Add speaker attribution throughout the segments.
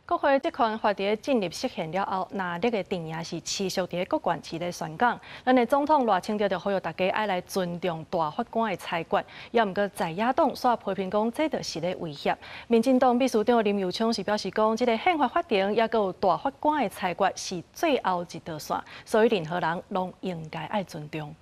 Speaker 1: 国会这款法律进入实现了后，那这个定义是持续伫各县市的宣讲。咱的总统赖清德就呼吁大家爱来尊重大法官的裁决，也毋过在野党煞批评讲这就是咧威胁。民进党秘书长林右昌是表示讲，这个宪法法庭也有大法官的裁决是最后一道线，所以任何人拢应该爱尊重。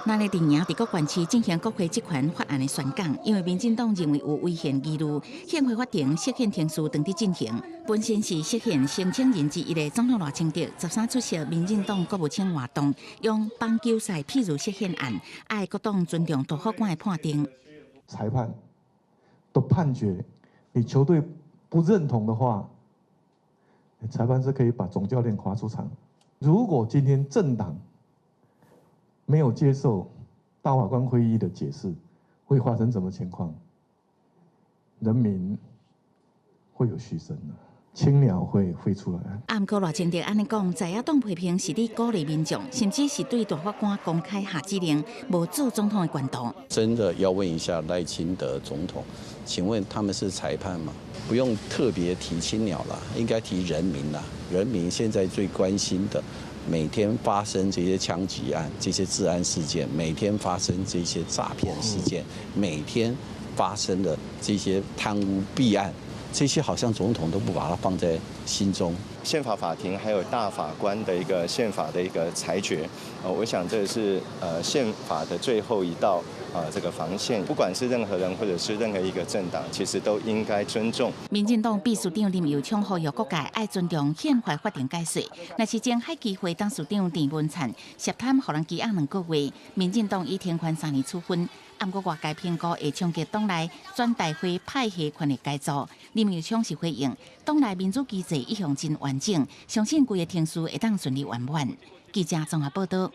Speaker 2: 那咧定营伫各县市进行国会职权法案的宣讲，因为民进党认为有违宪疑虑，宪法法庭释宪庭书当地进行。本身是释宪申请人之一的总统赖清德13出席民进党国务卿活动，用棒球赛譬如释宪案，爱各党尊重大法官的判定。
Speaker 3: 裁判的判决，你球队不认同的话，裁判是可以把总教练罚出场。如果今天政党 没有接受大法官会议的解释，会发生什么情况？人民会有嘘声的，青鸟会飞出来。
Speaker 2: 啊，不过赖清德安尼讲，在野党批评是伫鼓励民众，甚至是对大法官公开下指令，无助总统的管道。
Speaker 4: 真的要问一下赖清德总统，请问他们是裁判吗？不用特别提青鸟啦，应该提人民啦。人民现在最关心的。 每天发生这些枪击案、这些治安事件，每天发生这些诈骗事件，每天发生的这些贪污弊案，这些好像总统都不把它放在心中。
Speaker 5: 宪法法庭还有大法官的一个宪法的一个裁决，我想这是宪法的最后一道这个防线，不管是任何人或者是任何一个政党，其实都应该尊重。
Speaker 2: 民进党秘书长林右昌呼吁各界爱尊重宪法法庭解释。若是前海基会董事长郑文灿涉贪，互人羁押2个月，民进党已停权3年处分。按过外界评估会冲击党内全大会派系权力改造，林右昌是回应，党内民主机制一向真完整，相信规个程序会当顺利圆满。记者综合报道。